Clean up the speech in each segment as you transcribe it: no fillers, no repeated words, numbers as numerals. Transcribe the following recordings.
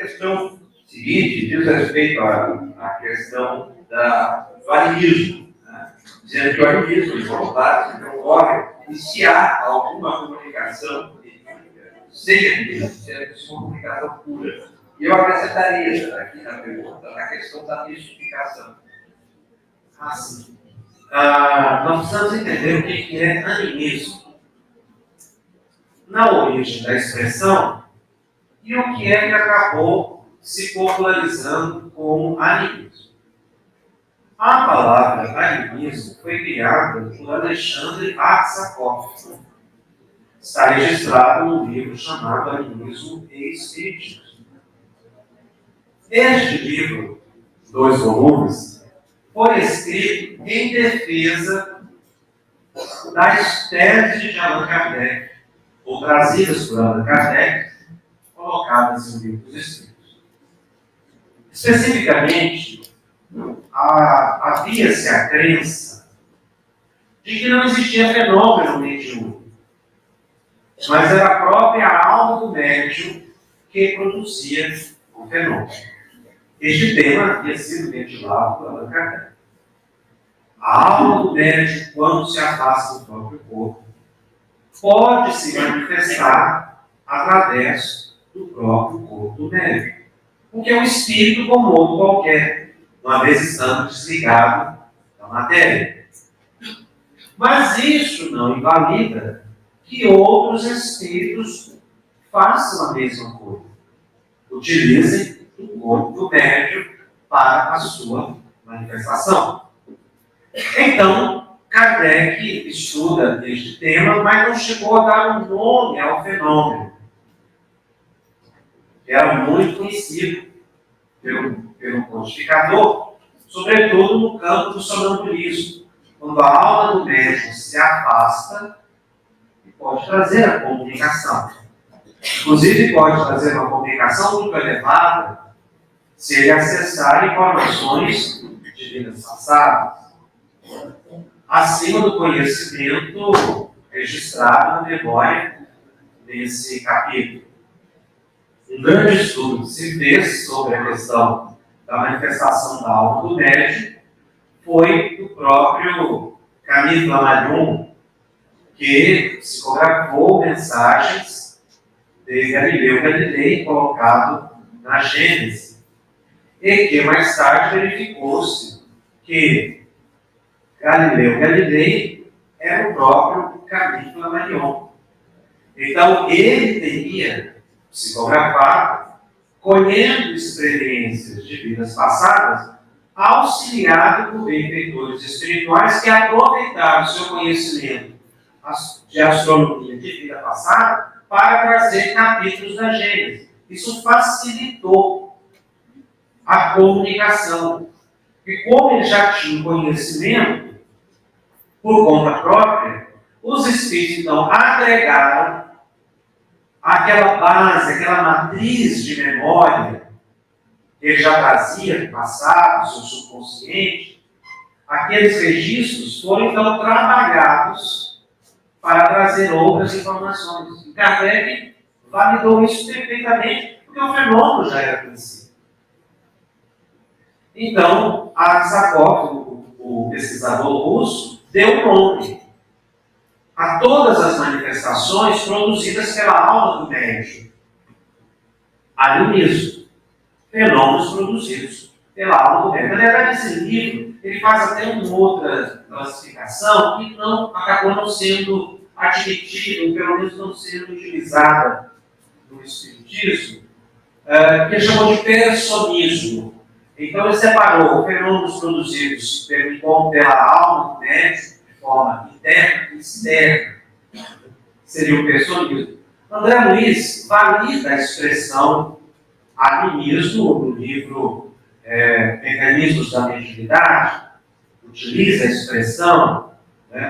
questão seguinte diz respeito à questão do animismo, né? Dizendo que o animismo, os voluntários, não podem iniciar alguma comunicação sem animismo, sendo uma comunicação pura. E eu acrescentaria aqui na pergunta a questão da mistificação. Assim, nós precisamos entender o que é animismo na origem da expressão e o que acabou se popularizando como animismo. A palavra animismo foi criada por Alexandre Aksakov. Está registrado num livro chamado Animismo e Espiritismo. Este livro, 2 volumes, foi escrito em defesa das teses de Allan Kardec, ou trazidas por Allan Kardec, colocadas em livros escritos. Especificamente, havia-se a crença de que não existia fenômeno mediúnico, mas era a própria alma do médium que produzia o fenômeno. Este tema havia sido ventilado por Allan Kardec. A alma do médium, quando se afasta do próprio corpo, pode se manifestar através do próprio corpo do médium, porque é um espírito como outro qualquer, uma vez estando desligado da matéria. Mas isso não invalida que outros espíritos façam a mesma coisa. Utilizem o corpo do médium para a sua manifestação. Então, Kardec estuda este tema, mas não chegou a dar um nome ao fenômeno. Era muito conhecido pelo codificador, sobretudo no campo do sonambulismo, quando a alma do médium se afasta e pode trazer a comunicação. Inclusive, pode trazer uma comunicação muito elevada se ele acessar informações de vidas passadas, acima do conhecimento registrado na memória desse capítulo. Um grande estudo que se fez sobre a questão da manifestação da alma do médium foi do próprio Camille Flammarion, que psicografou mensagens de Galileu Galilei colocado na Gênese, e que mais tarde verificou-se que Galileu Galilei era o próprio Camille Flammarion. Então ele teria psicografado, colhendo experiências de vidas passadas, auxiliado por benfeitores espirituais que aproveitaram o seu conhecimento de astronomia de vida passada para trazer capítulos da Gênese. Isso facilitou a comunicação. E como ele já tinha conhecimento por conta própria, os espíritos então agregaram aquela base, aquela matriz de memória que ele já trazia do passado, seu subconsciente. Aqueles registros foram então trabalhados para trazer outras informações. E Kardec validou isso perfeitamente, porque o fenômeno já era conhecido. Então, Aksakov, o pesquisador russo, deu nome a todas as manifestações produzidas pela alma do médium. Animismo, fenômenos produzidos pela alma do médium. Na verdade, esse livro ele faz até uma outra classificação que acabou não sendo admitida, ou pelo menos não sendo utilizada no Espiritismo, que ele chamou de personismo. Então ele separou fenômenos produzidos pela alma do médium, de forma interna e externa, seria o personismo. André Luiz valida a expressão animismo no livro Mecanismos da Mediunidade, utiliza a expressão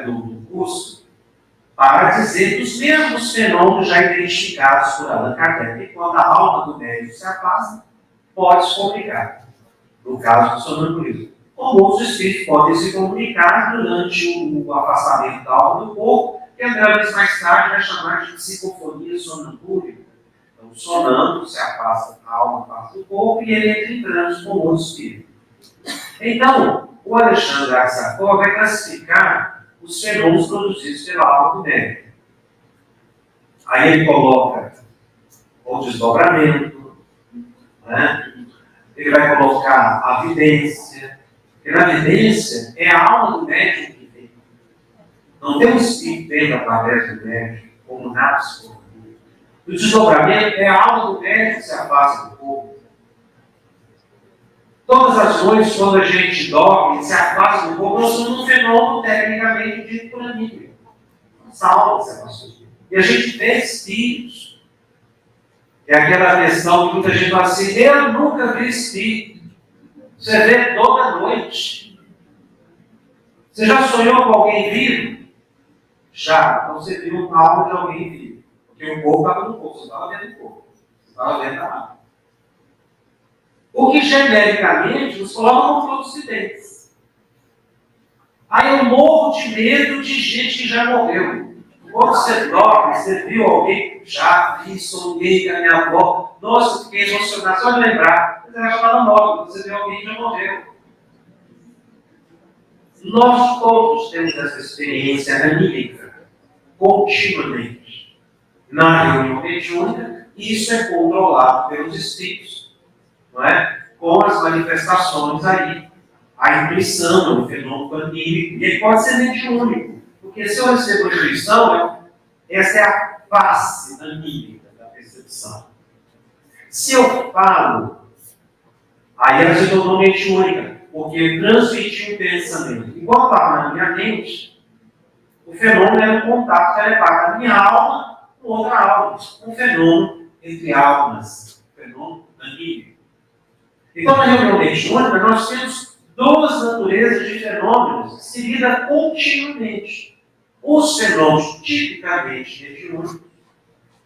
do curso para dizer dos mesmos fenômenos já identificados por Allan Kardec, quando a alma do médium se afasta, pode se comunicar. No caso do sonambulismo. Como outros espíritos podem se comunicar durante o afastamento da alma do corpo, que André Luiz mais tarde vai chamar de psicofonia sonambúlica. Então, o sonâmbulo se afasta, a alma afasta do corpo e ele entra em transe com o outro espírito. Então, o Alexandre Arsacov vai classificar os fenômenos produzidos pela alma do médium. Aí ele coloca o desdobramento, né? Ele vai colocar a vidência, porque na vidência é a alma do médium que vem. Não tem um espírito vendo através do médium, como nasce. O desdobramento é a alma do médium que se afasta do corpo. Todas as noites, quando a gente dorme, se afasta do corpo, nós somos um fenômeno tecnicamente dito por anímico. Essa alma se afastou. E a gente vê espíritos. É aquela questão que muita gente fala assim, eu nunca vi espírito. Você vê toda noite. Você já sonhou com alguém vivo? Já. Então você viu a alma de alguém vivo. Porque o corpo estava no corpo, você estava vendo o corpo. Você estava vendo a alma. O que genericamente nos coloca como todos videntes. Aí eu morro de medo de gente que já morreu. Quando você dorme, você viu alguém, já vi, sonhei com a minha avó. Nossa, fiquei emocionado só de lembrar. Você já estava morto, você viu alguém que já morreu. Nós todos temos essa experiência anímica, continuamente. Na reunião mediúnica, isso é controlado pelos espíritos, não é? Com as manifestações aí. A intuição é um fenômeno anímico, e ele pode ser mediúnico. Porque se eu recebo a intuição, essa é a face anímica da percepção. Se eu falo, aí ela se tornou mediúnica, porque eu transmiti um pensamento. Enquanto estava na minha mente, o fenômeno era um contato telepático da minha alma com outra alma. Um fenômeno entre almas. Um fenômeno anímico. Então, na reunião mediúnica, nós temos duas naturezas de fenômenos que se lidam continuamente. Os fenômenos tipicamente mediúnicos,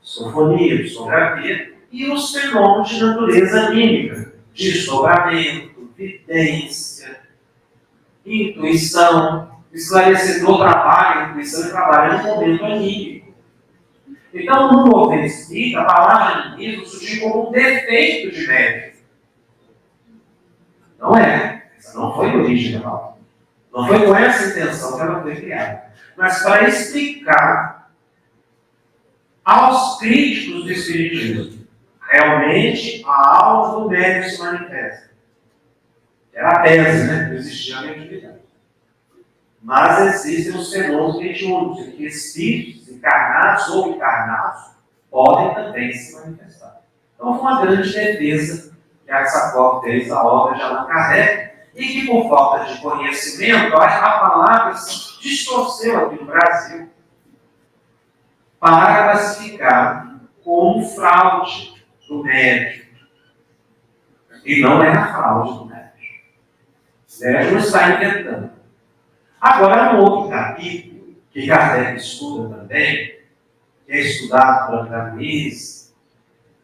psicofonia, psicografia, e os fenômenos de natureza anímica, desdobramento, vidência, intuição, esclarecedor trabalho, intuição e trabalho no momento anímico. Então, no movimento espírita, a palavra animismo surgiu como um defeito de médium. Não é. Essa não foi a origem da palavra. Não foi com essa intenção que ela foi criada. Mas para explicar aos críticos do Espiritismo, realmente a alma do médium se manifesta. Era a tese, né? Não existia a mediunidade. Mas existem os fenômenos mediúnicos, em que espíritos encarnados ou encarnados podem também se manifestar. Então foi uma grande defesa que a Arsacov fez a obra de Allan Kardec, e que por falta de conhecimento, a palavra se distorceu aqui no Brasil para classificar como fraude do médium. E não é a fraude do médium. O médium está inventando. Agora, no outro capítulo, que Kardec estuda também, que é estudado por Andrés,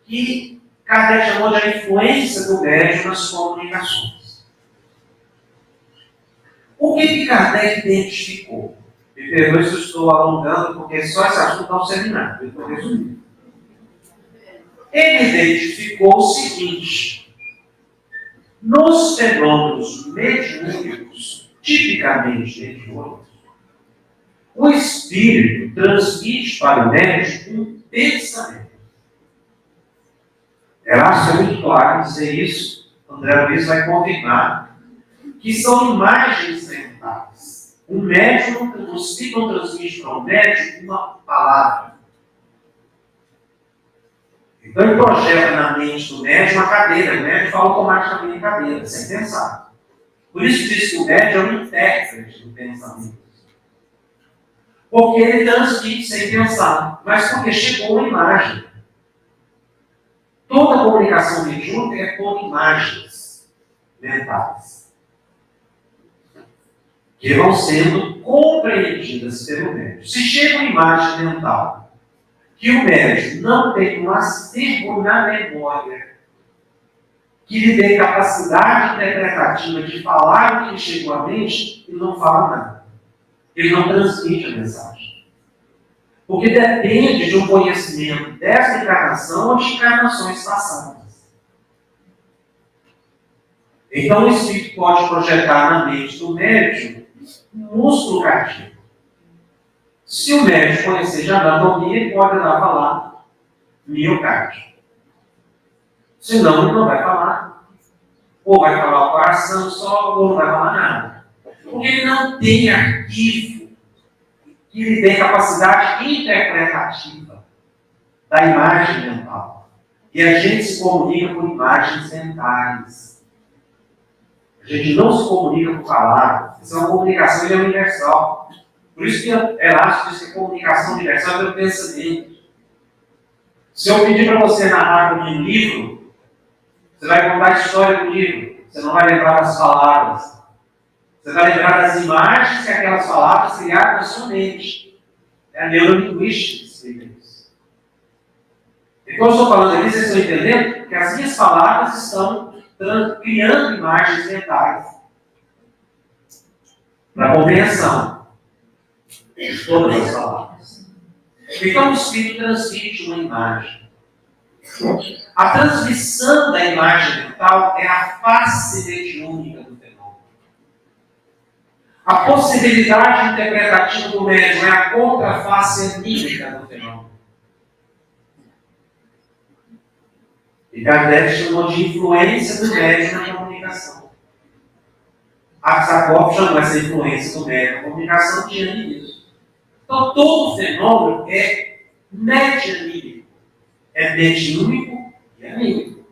que Kardec chamou de a influência do médium nas comunicações. O que Kardec identificou? Me perdoe se eu estou alongando, porque só esse assunto é um seminário, eu estou resumindo. Ele identificou o seguinte: nos fenômenos mediúnicos, tipicamente mediúnicos, o espírito transmite para o médium um pensamento. Ela é muito claro dizer isso. André Luiz vai confirmar que são imagens mentais. O médium, o espírito transmite para o médium uma palavra. Então ele projeta na mente do médium uma cadeira. O médium fala automaticamente em cadeira, sem pensar. Por isso diz que o médium é um intérprete do pensamento. Porque ele transmite sem pensar, mas porque chegou uma imagem. Toda comunicação mediúnica é por imagens mentais, que vão sendo compreendidas pelo médium. Se chega uma imagem mental que o médium não tem um acervo na memória que lhe dê capacidade interpretativa de falar o que chegou à mente, ele não fala nada. Ele não transmite a mensagem. Porque depende de um conhecimento dessa encarnação ou de encarnações passadas. Então o espírito pode projetar na mente do médium um músculo cardíaco. Se o médico conhecer de anatomia, ele pode lá falar miocárdio. Senão ele não vai falar. Ou vai falar o coração só, ou não vai falar nada. Porque ele não tem arquivo, que ele tem capacidade interpretativa da imagem mental. E a gente se comunica por imagens mentais. A gente não se comunica por palavras. Isso é uma comunicação universal. Por isso que Erasmo diz que a comunicação universal é pelo pensamento. Se eu pedir para você narrar um livro, você vai contar a história do livro. Você não vai lembrar das palavras. Você vai lembrar das imagens que aquelas palavras criaram na sua mente. É a neurolinguística que explica isso. Então eu estou falando aqui, vocês estão entendendo que as minhas palavras estão criando imagens mentais para compreensão de todas as palavras. Então o Espírito transmite uma imagem. A transmissão da imagem mental é a face mediúnica do fenômeno. A possibilidade interpretativa do médium é a contraface anímica do fenômeno. E Kardec chamou de influência do médium na comunicação. Aksakov chamou essa influência do médium na comunicação de animismo. Então todo fenômeno é medianímico. É mediúnico e anímico.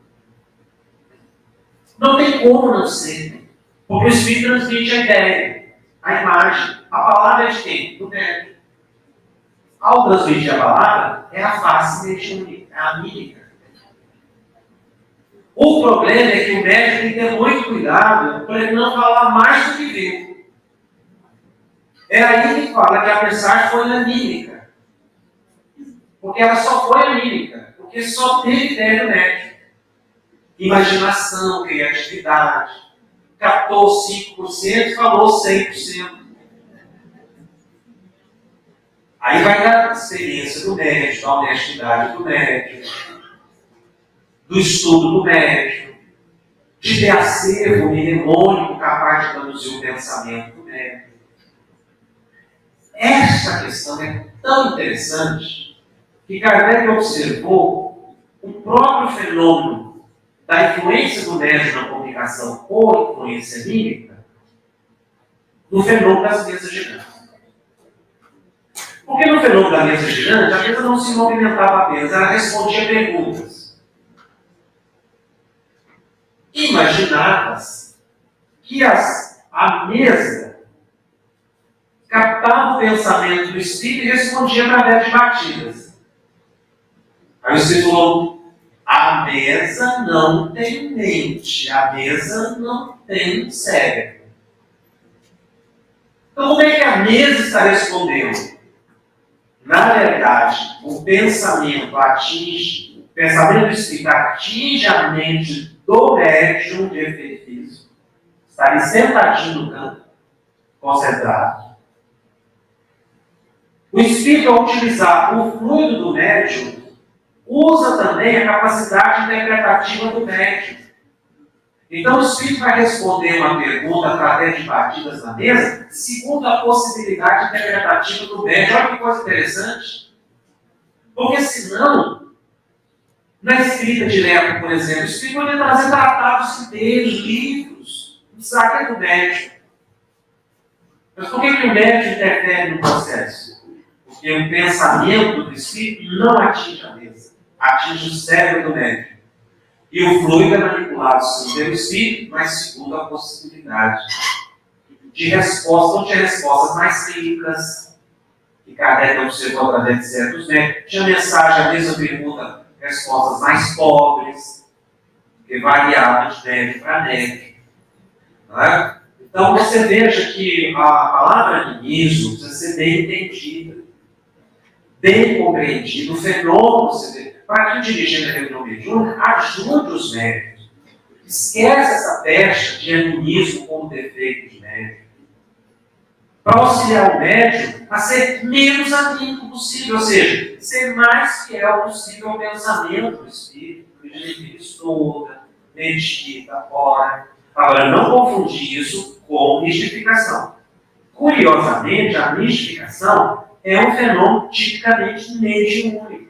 Não tem como não ser. Porque o Espírito transmite a ideia, a imagem. A palavra é de quem? Do médium. Ao transmitir a palavra, é a face mediúnica, a anímica. O problema é que o médium tem que ter muito cuidado para ele não falar mais do que viu. É aí que fala que a mensagem foi anímica. Porque ela só foi anímica. Porque só teve ideia do médium. Imaginação, criatividade. Captou 5%, falou 100%. Aí vai dar a experiência do médium, da honestidade do médium, do estudo do médium, de ter acervo mnemônico capaz de conduzir o pensamento do médium. Esta questão é tão interessante que Kardec observou o próprio fenômeno da influência do médium na comunicação ou influência anímica no fenômeno das mesas girantes. Porque no fenômeno da mesa girante, a mesa não se movimentava apenas, ela respondia perguntas. Imaginava-se que a mesa captava o pensamento do espírito e respondia através de batidas. Aí o espírito falou: a mesa não tem mente, a mesa não tem cérebro. Então, como é que a mesa está respondendo? Na verdade, o pensamento do espírito atinge a mente do médium de efeito físico. Está ali sentadinho no canto, concentrado. O espírito, ao utilizar o fluido do médium, usa também a capacidade interpretativa do médium. Então o espírito vai responder uma pergunta através de batidas na mesa, segundo a possibilidade interpretativa do médium. Olha que coisa interessante. Porque senão, na escrita direta, por exemplo, o espírito pode trazer tratados inteiros, livros, não sabe do médium. Mas por que o médium interfere no processo? Porque o pensamento do espírito não atinge a mesa, atinge o cérebro do médium. E o fluido é manipulado sim pelo espírito, mas segundo a possibilidade de resposta, ou de respostas mais ricas, que Kardec observou através de certos métodos. Tinha mensagem, a mesma pergunta, respostas mais pobres, que variavam de médio para médio. É? Então você veja que a palavra animismo precisa ser bem entendida, bem compreendida. O fenômeno, você vê, para quem dirigir a reunião mediúnica, ajude os médicos. Esquece essa pecha de animismo como defeito de médico. para auxiliar o médium a ser menos anímico possível, ou seja, ser mais fiel possível ao pensamento do espírito, que ele estuda, medita, ora. Agora, não confundir isso com mistificação. Curiosamente, a mistificação é um fenômeno tipicamente mediúnico,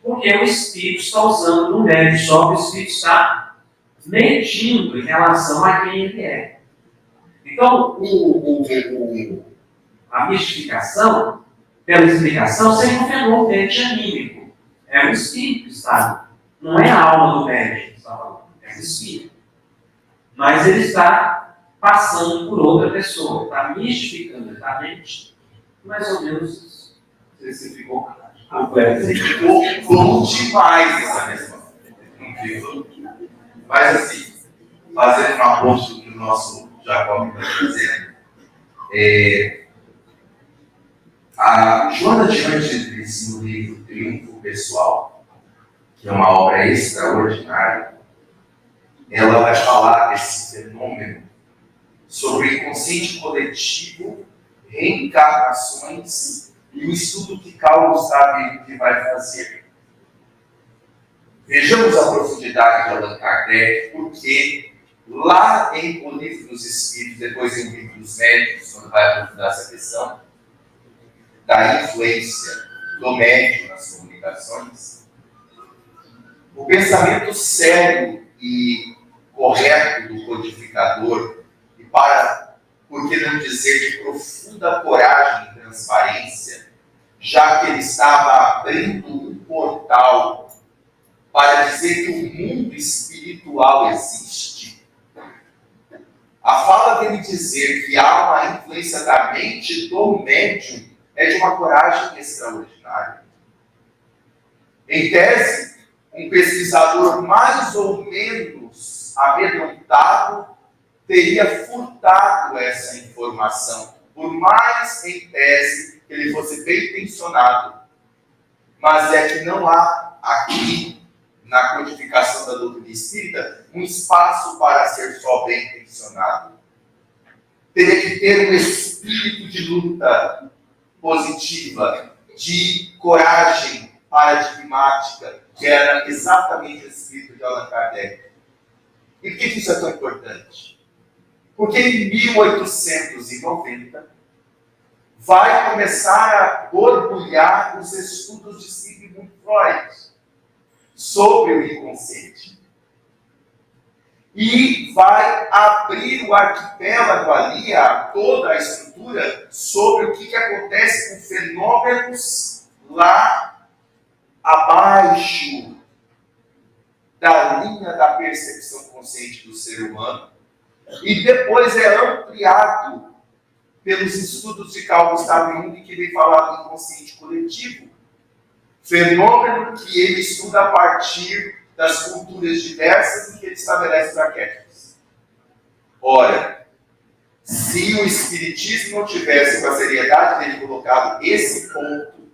porque o espírito está usando o médium, só que o espírito está mentindo em relação a quem ele é. Então, a mistificação, pela explicação, seria um fenômeno medianímico. É o espírito, sabe? Não é a alma do médium que está falando, é o espírito. Mas ele está passando por outra pessoa, está mistificando, está mentindo. Mais ou menos isso. Não sei se ficou completo. Ficou demais essa resposta. Mas assim, fazendo uma ponte do que o nosso Jacob está fazendo, a Joana de Angelis, no livro Triunfo Pessoal, que é uma obra extraordinária, ela vai falar desse fenômeno sobre o inconsciente coletivo, reencarnações e o estudo que Carl Gustav que vai fazer. Vejamos a profundidade de Allan Kardec, porque lá em O Livro dos Espíritos, depois em O Livro dos Médicos, quando vai aprofundar essa questão da influência do médium nas comunicações, o pensamento sério e correto do codificador, e por que não dizer, de profunda coragem e transparência, já que ele estava abrindo um portal para dizer que o mundo espiritual existe. A fala dele dizer que há uma influência da mente do médium é de uma coragem extraordinária. Em tese, um pesquisador mais ou menos amedrontado teria furtado essa informação, por mais em tese que ele fosse bem intencionado. Mas é que não há aqui, na codificação da doutrina espírita, um espaço para ser só bem intencionado. Teria que ter um espírito de luta positiva, de coragem paradigmática, que era exatamente o espírito de Allan Kardec. E por que isso é tão importante? Porque em 1890 vai começar a borbulhar os estudos de Sigmund Freud sobre o inconsciente. E vai abrir o arquipélago ali, toda a estrutura, sobre o que acontece com fenômenos lá abaixo da linha da percepção consciente do ser humano. E depois é ampliado pelos estudos de Carl Gustav Jung, que vem falar do inconsciente coletivo. Fenômeno que ele estuda a partir das culturas diversas em que ele estabelece os arquétipos. Ora, se o Espiritismo não tivesse, com a seriedade dele colocado esse ponto,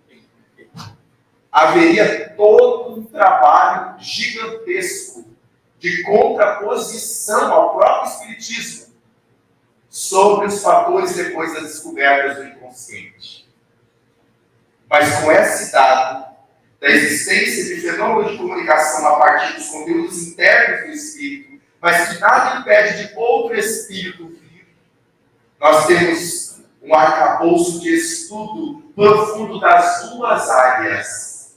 haveria todo um trabalho gigantesco de contraposição ao próprio Espiritismo sobre os fatores depois das descobertas do inconsciente. Mas com esse dado da existência de fenômenos de comunicação a partir dos conteúdos internos do espírito, mas que nada impede de outro espírito vir, nós temos um arcabouço de estudo profundo das duas áreas.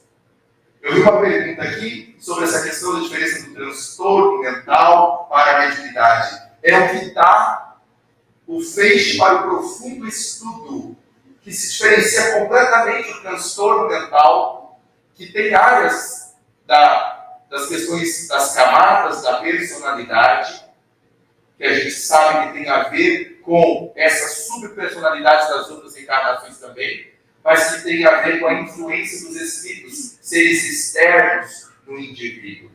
Eu vi uma pergunta aqui sobre essa questão da diferença do transtorno mental para a mediunidade. É o que dá o feixe para o profundo estudo, que se diferencia completamente do transtorno mental, que tem áreas das questões das camadas da personalidade, que a gente sabe que tem a ver com essa subpersonalidade das outras encarnações também, mas que tem a ver com a influência dos espíritos, seres externos no indivíduo,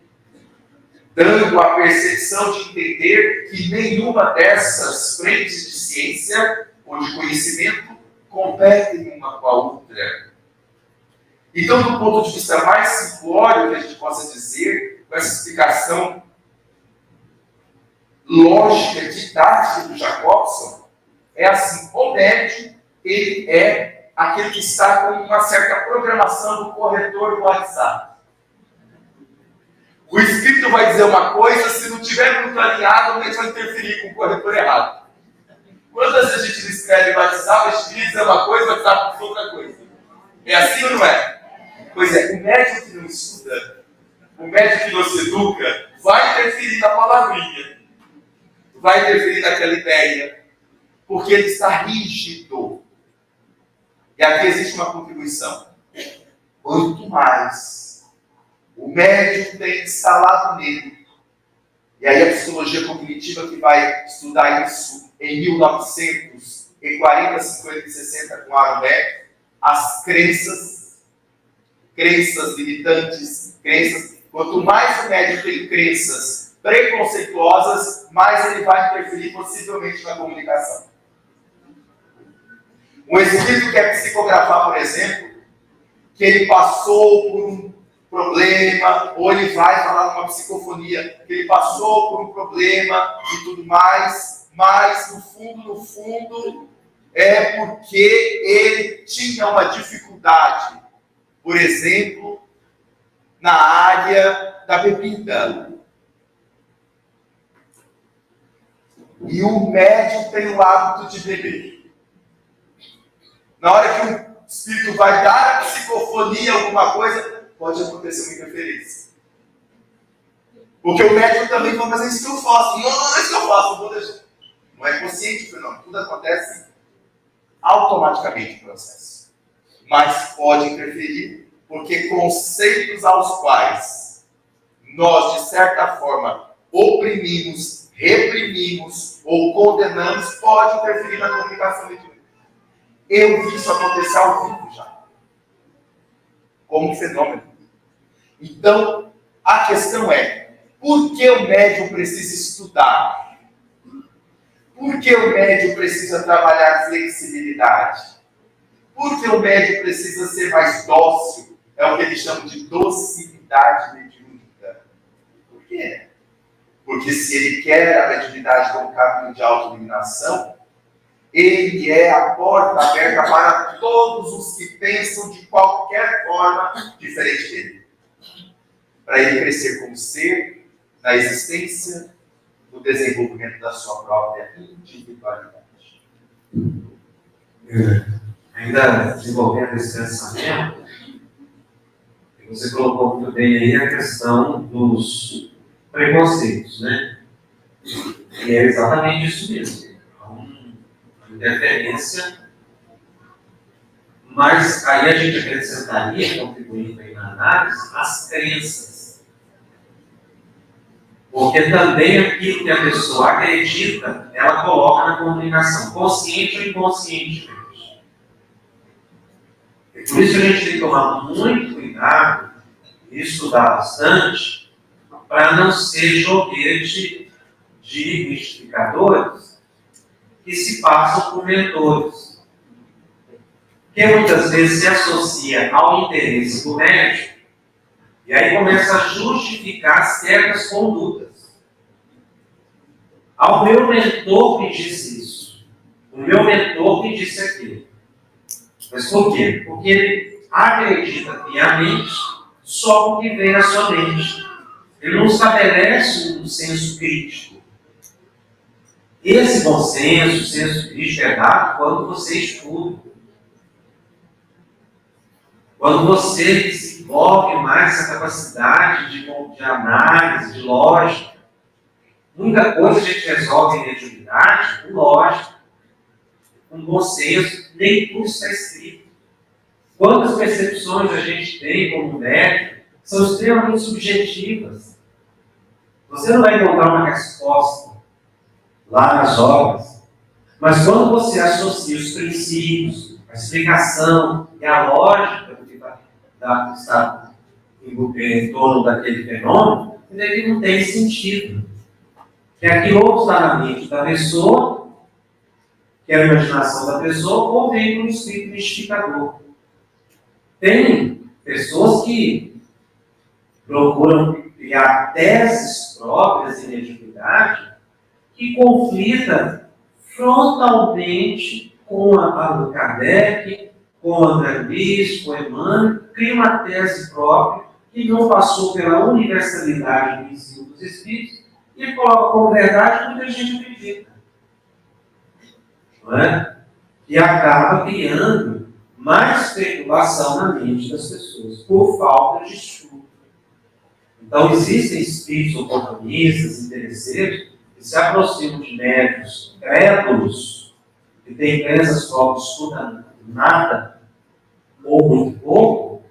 dando a percepção de entender que nenhuma dessas frentes de ciência ou de conhecimento competem uma com a outra. Então, do ponto de vista mais simplório que a gente possa dizer, com essa explicação lógica, didática do Jacobson, é assim, o médium, ele é aquele que está com uma certa programação do corretor do WhatsApp. O espírito vai dizer uma coisa, se não tiver muito alinhado, ele vai interferir com o corretor errado. Quantas vezes a gente escreve no WhatsApp, a gente diz uma coisa, o WhatsApp diz outra coisa. É assim ou não é? Pois é, o médium que não estuda, o médium que não se educa, vai interferir na palavrinha, vai interferir naquela ideia, porque ele está rígido. E aqui existe uma contribuição. Quanto mais o médium tem instalado nele, e aí a psicologia cognitiva que vai estudar isso em 1940, 50 e 60 com Aaron Beck, as crenças limitantes, quanto mais o médium tem crenças preconceituosas, mais ele vai interferir possivelmente na comunicação. Um espírito quer psicografar, por exemplo, que ele passou por um problema, ou ele vai falar numa psicofonia, que ele passou por um problema e tudo mais, mas no fundo, é porque ele tinha uma dificuldade, por exemplo, na área da bebida. E o médium tem o hábito de beber. Na hora que o espírito vai dar a psicofonia, alguma coisa, pode acontecer uma interferência. Porque o médium também vai fazer isso que eu faço. Não é isso que eu faço, vou deixar. Não é consciente o fenômeno, tudo acontece automaticamente no processo. Mas pode interferir, porque conceitos aos quais nós, de certa forma, oprimimos, reprimimos ou condenamos, pode interferir na comunicação mediúnica. Eu vi isso acontecer ao vivo já, como um fenômeno. Então, a questão é, por que o médium precisa estudar? Por que o médium precisa trabalhar flexibilidade? Por que o médium precisa ser mais dócil? É o que eles chamam de docilidade mediúnica. Por quê? Porque se ele quer a mediunidade como caminho de autoiluminação, ele é a porta aberta para todos os que pensam de qualquer forma diferente dele. Para ele crescer como ser, na existência, no desenvolvimento da sua própria individualidade. Ainda desenvolvendo esse pensamento, você colocou muito bem aí a questão dos preconceitos, né? E é exatamente isso mesmo. Interferência, mas aí a gente acrescentaria, contribuindo aí na análise, as crenças. Porque também aquilo que a pessoa acredita, ela coloca na comunicação, consciente ou inconscientemente. E por isso a gente tem que tomar muito cuidado e estudar bastante para não ser joguete de mistificadores que se passam por mentores. Que muitas vezes se associa ao interesse do médico e aí começa a justificar certas condutas. Ao meu mentor me disse isso. O meu mentor me disse aquilo. Mas por quê? Porque ele acredita piamente só o que vem na sua mente. Ele não estabelece um senso crítico. Esse bom senso, o senso crítico é dado quando você estuda. Quando você desenvolve mais essa capacidade de análise, de lógica. Muita coisa a gente resolve em mediunidade com lógica, com bom senso, nem tudo está escrito. Quantas percepções a gente tem como médico são extremamente subjetivas. Você não vai encontrar uma resposta lá nas obras, mas quando você associa os princípios, a explicação e a lógica do que está em torno daquele fenômeno, ele não tem sentido. Que aquilo ou está na mente da pessoa, que é a imaginação da pessoa, ou vem de um espírito mistificador. Tem pessoas que procuram criar teses próprias em mediunidade que conflitam frontalmente com Allan Kardec, com André Luiz, com Emmanuel, cria uma tese própria que não passou pela universalidade do ensino dos Espíritos e coloca como verdade que muita gente acredita. Não é? E acaba criando mais especulação na mente das pessoas, por falta de estudo. Então, existem espíritos oportunistas, interesseiros, que se aproximam de médicos crédulos, que têm crenças próprias, estudam nada, ou muito pouco,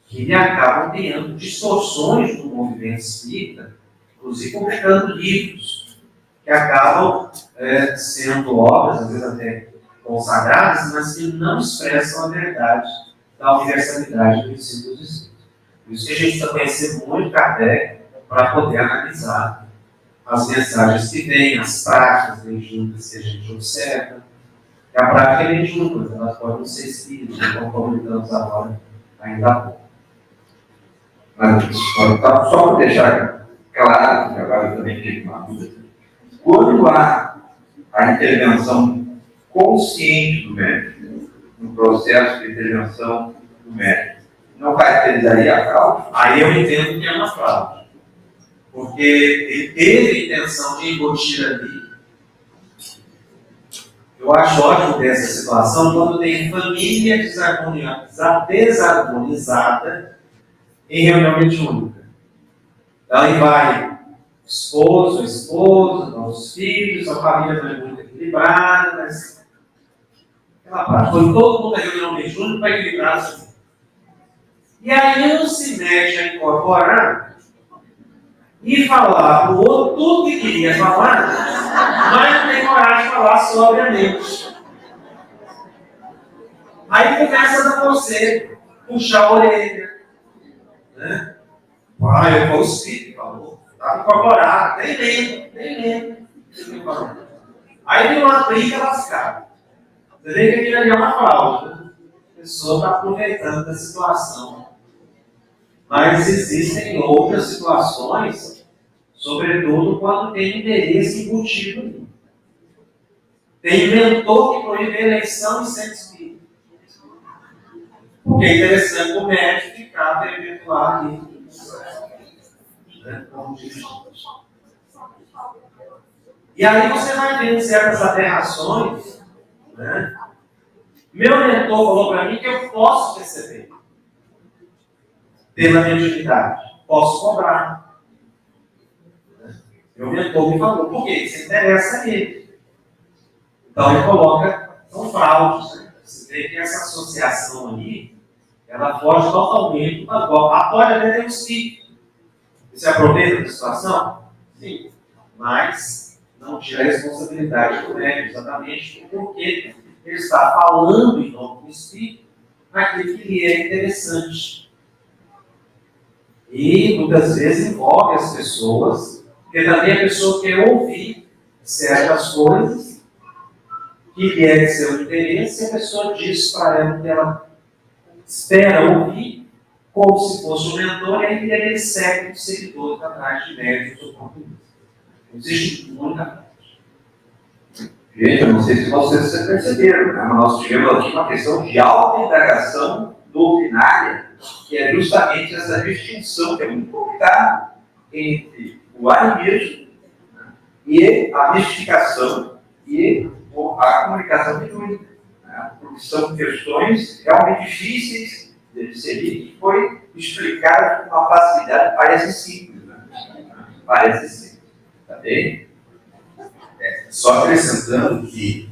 que acabam criando distorções do movimento espírita, inclusive publicando livros, que acabam sendo obras, às vezes até consagradas, mas que não expressam a verdade da universalidade do ensino dos Espíritos. Por isso que a gente precisa conhecer muito Kardec para poder analisar as mensagens que vêm, as práticas mediúnicas que a gente observa. E a prática é mediúnica, elas podem não ser espíritas, como comentamos agora, ainda há pouco. Mas, só para deixar claro, que agora eu também fico uma dúvida, quando há a intervenção consciente do médico, no processo de intervenção do médico, não caracterizaria a fraude? Aí eu entendo que é uma fraude. Porque ele teve a intenção de embutir ali. Eu acho ótimo dessa situação quando tem família desarmonizada em reunião mediúnica. Então aí vai esposo, esposa, os filhos, a família não é muito equilibrada, mas aquela parte. Foi todo mundo na reunião mediúnica para equilibrar assim. E aí um se mete a incorporar e falar para o outro tudo que queria falar, mas não tem coragem de falar sobriamente. Aí começa a dar conselho, puxar a orelha. Né? Eu vou o espírito, falou. Estava incorporado, nem lembro. Aí tem uma briga lascada. Você vê que aquilo ali é uma fraude. Né? A pessoa está aproveitando da situação. Mas existem outras situações, sobretudo quando tem interesse embutido ali. Tem mentor que proíbe a eleição em centro espírita. Porque é interessante o médico ficar perpetuar ali. Né? E aí você vai vendo certas aberrações. Né? Meu mentor falou para mim que eu posso receber pela mediunidade. Posso cobrar. Meu mentor me falou, por quê? Isso interessa a ele. Então ele coloca, são fraudes. Né? Você vê que essa associação ali, ela foge totalmente do agora. A pode até ter um espírito. Você aproveita da situação? Sim. Mas não tira a responsabilidade do médico, exatamente porque ele está falando em nome do espírito aquilo que lhe é interessante. E muitas vezes envolve as pessoas, porque também a pessoa quer ouvir certas coisas que lhe é de seu interesse, e a pessoa diz para ela que ela espera ouvir, como se fosse um mentor, e aí ele segue o seguidor atrás de médicos oportunistas. Existe muita coisa. Gente, eu não sei se vocês perceberam, né? Mas nós tivemos aqui uma questão de alta indagação doutrinária, que é justamente essa distinção, que é muito complicada, entre o animismo, né, e a mistificação e a comunicação mediúnica. Né? Porque são questões realmente difíceis de serem, que foi explicado com uma facilidade, parece simples. Né? Parece simples. Tá bem? Só acrescentando que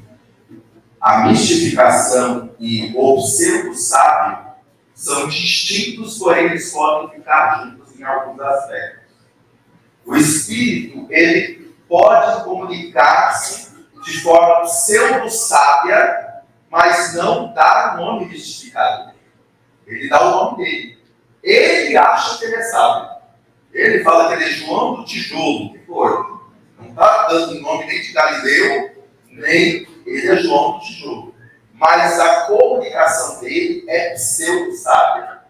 a mistificação e o pseudo-sábio são distintos, porém eles podem ficar juntos em alguns aspectos. O espírito, ele pode comunicar-se de forma pseudo-sábia, mas não dá o nome mistificado. Ele dá o nome dele. Ele acha que ele é sábio. Ele fala que ele é João do Tijolo, que for. Não está dando o nome nem de Galileu, nem ele é João do Tijolo. Mas a comunicação dele é pseudo-sábia.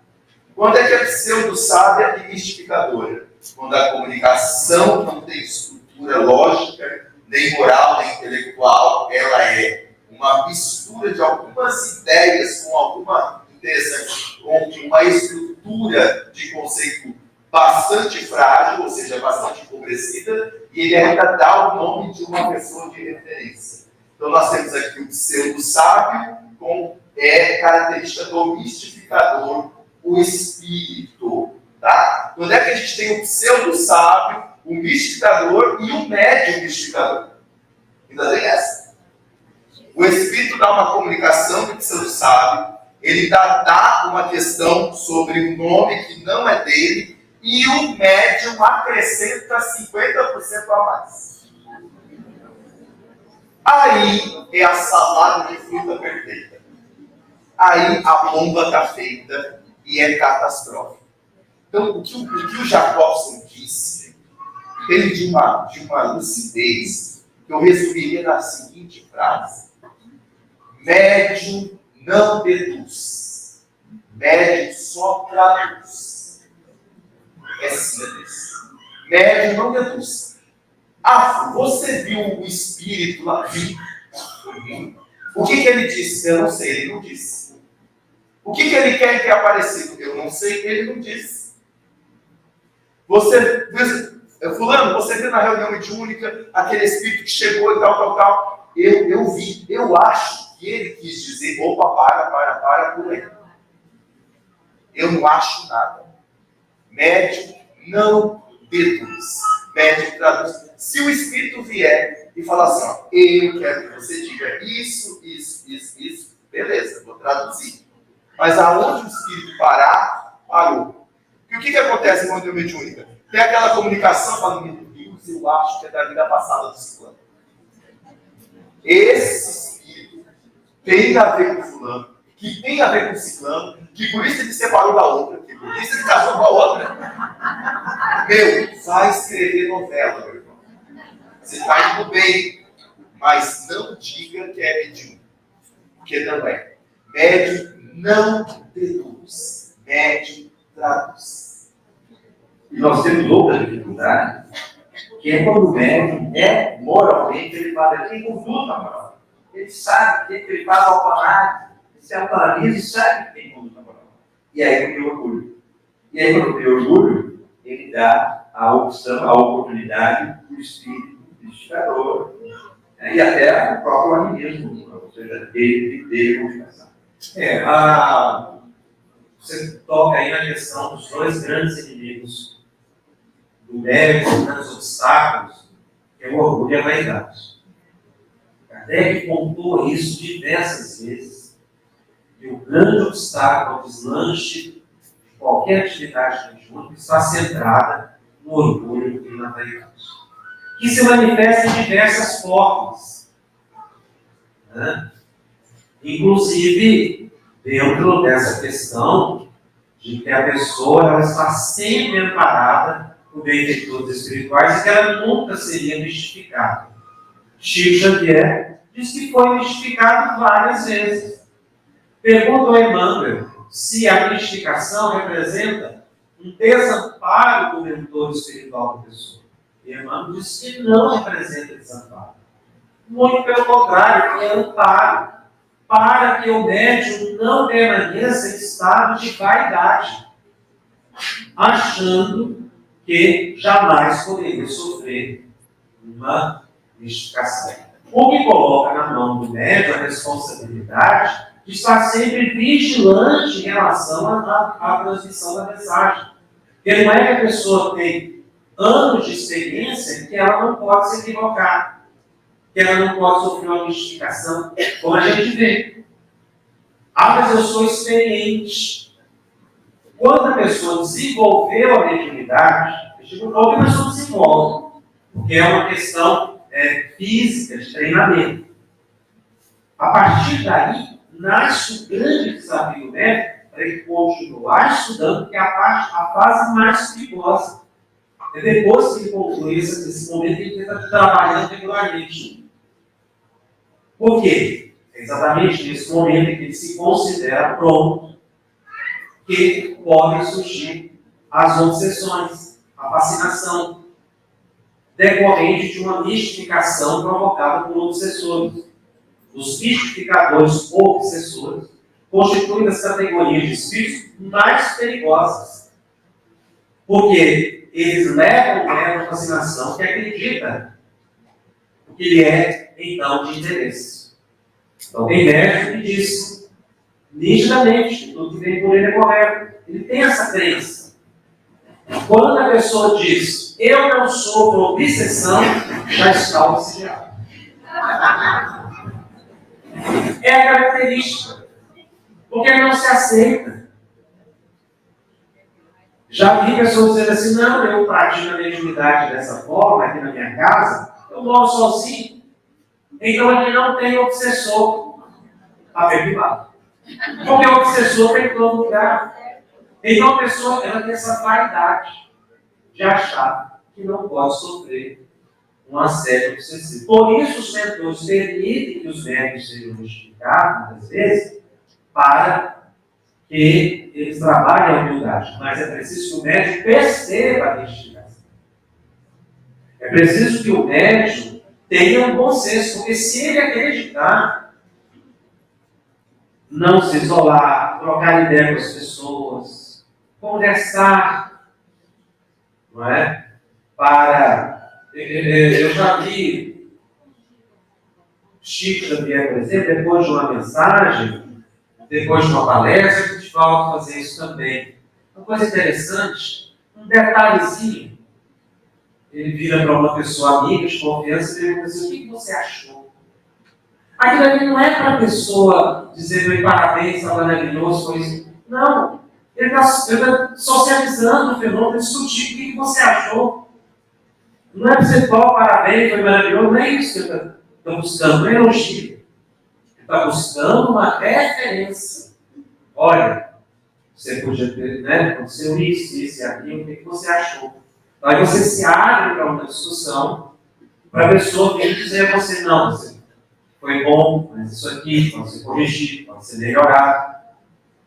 Quando é que é pseudo-sábia e mistificadora? Quando a comunicação não tem estrutura lógica nem moral, nem intelectual, ela é uma mistura de algumas ideias com alguma interessante, com uma estrutura de conceito bastante frágil, ou seja, bastante empobrecida, e ele ainda dá o nome de uma pessoa de referência. Então nós temos aqui o pseudo-sábio com característica do mistificador, o espírito. Tá? Onde é que a gente tem o pseudo-sábio, o mistificador e o médio mistificador? Ainda tem essa. O espírito dá uma comunicação do pseudo-sábio, ele dá uma questão sobre um nome que não é dele, e o médium acrescenta 50% a mais. Aí é a salada de fruta perfeita. Aí a bomba está feita e é catastrófica. Então, o que o Jacobson disse, ele de uma lucidez, que eu resumiria na seguinte frase: médium não deduz, médium só traduz. É simples. Médium não deduz. Você viu o espírito lá? Vi. O que ele disse? Eu não sei, ele não disse. O que ele quer ter aparecido? Eu não sei, ele não disse. Fulano, você viu na reunião mediúnica aquele espírito que chegou e tal. Eu vi, eu acho que ele quis dizer, opa, para por aí. Eu não acho nada. Médium não deduz. Médium traduz. Se o espírito vier e falar assim, ó, eu quero que você diga isso, beleza, vou traduzir. Mas aonde o espírito parar, parou. E o que acontece com a reunião mediúnica? Tem aquela comunicação falando, meu Deus, eu acho que é da vida passada do ciclano. Esse espírito tem a ver com fulano, que tem a ver com ciclano, que por isso ele separou da outra, que por isso ele casou com a outra. Vai escrever novela, meu irmão. Você vai tudo bem, mas não diga que é mediúnico, porque não é. Médium não deduz, médium traduz. E nós temos outra dificuldade, que é quando o médium é moralmente elevado, ele tem conduta moral. Ele sabe que ele faz autoanálise, ele se autoanalisa e sabe que tem conduta moral. E aí ele tem orgulho. E aí quando tem orgulho, ele dá a opção, a oportunidade do espírito mistificador, e até o próprio animismo, ou seja, dele comunicação. Você toca aí na questão dos dois grandes inimigos do médium, dos grandes obstáculos, que é o orgulho e a vaidade. Kardec pontuou isso diversas vezes, que o grande obstáculo ao deslanche de qualquer atividade mediúnica está centrada no orgulho e na vaidade, que se manifesta em diversas formas, né? Inclusive dentro dessa questão de que a pessoa ela está sempre amparada por benfeitores espirituais e que ela nunca seria mistificada. Chico Xavier diz que foi mistificado várias vezes. Pergunta ao Emmanuel se a mistificação representa um desamparo do mentor espiritual da pessoa. E Emmanuel diz que não representa desamparo. Muito pelo contrário, é amparo, para que o médium não permaneça em estado de vaidade, achando que jamais poderia sofrer uma mistificação. O que coloca na mão do médium a responsabilidade de estar sempre vigilante em relação à transmissão da mensagem. Porque não é que a pessoa tem anos de experiência que ela não pode se equivocar, que ela não pode sofrer uma mistificação, como a gente vê. Mas eu sou experiente. Quando a pessoa desenvolveu a mediunidade, eu digo logo que nós somos psicólogos, porque é uma questão física, de treinamento. A partir daí, nasce o grande desafio do médico para ele continuar estudando, que é a fase mais perigosa. E depois que ele conclui esse momento, ele está trabalhando regularmente. Por quê? É exatamente nesse momento em que ele se considera pronto que podem surgir as obsessões, a fascinação. decorrente de uma mistificação provocada por obsessores. Os mistificadores ou obsessores constituem as categorias de espíritos mais perigosas, porque eles levam a fascinação que acredita o que lhe é, então, de interesse. Então, tem médico que diz nitidamente, tudo que vem por ele é correto. Ele tem essa crença. Quando a pessoa diz, eu não sofro obsessão, já está obsidiado. É a característica. Porque ele não se aceita. Já vi pessoas dizendo assim, não, eu pratico a mediunidade dessa forma, aqui na minha casa, eu moro sozinho. Então aqui não tem obsessor para perturbar. Porque o obsessor tem em todo lugar. Então a pessoa ela tem essa vaidade de achar que não pode sofrer um assédio obsessivo. Por isso os mentores permitem que os médicos sejam justificados, muitas vezes, para que eles trabalhem a humildade. Mas é preciso que o médico perceba a justificação. É preciso que o médico tenha um bom senso, porque se ele acreditar, não se isolar, trocar ideia com as pessoas, conversar, não é? Eu já vi Chico Xavier, por exemplo, depois de uma mensagem, depois de uma palestra, a gente volta a fazer isso também. Uma coisa interessante, um detalhezinho, ele vira para uma pessoa amiga de confiança e pergunta assim, o que você achou? Aquilo ali não é para a pessoa dizer parabéns, está maravilhoso, foi isso. Não. Ele está socializando o fenômeno, para discutir o que você achou. Não é para você falar parabéns, foi maravilhoso, não é isso que ele está buscando, não é elogio. Ele está buscando uma referência. Olha, você podia ter, né? Aconteceu isso e aquilo, o que você achou? Aí você se abre para uma discussão, para a pessoa vir dizer a você, não, você foi bom, mas isso aqui pode ser corrigido, pode ser melhorado.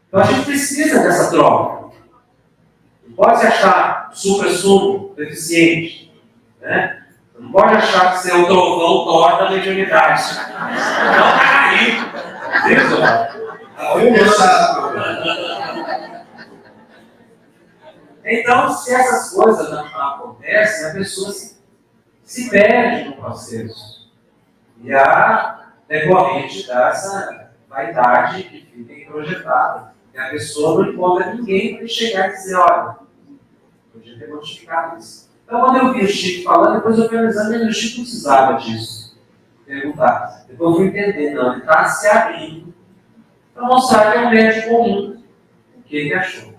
Então a gente precisa dessa troca. Não pode se achar supra-sumo, deficiente. Né? Não pode achar que você é o trovão torta da mediunidade. Não está aí. Então, se essas coisas não acontecem, a pessoa se perde no processo. E a decorrente dessa vaidade que fica introjetada. E a pessoa não encontra ninguém para chegar e dizer, olha, podia ter modificado isso. Então, quando eu vi o Chico falando, depois eu fui analisando, e o Chico não precisava disso. Perguntar. Depois eu fui entender, não, ele está se abrindo para mostrar que é um médico comum. O que ele achou?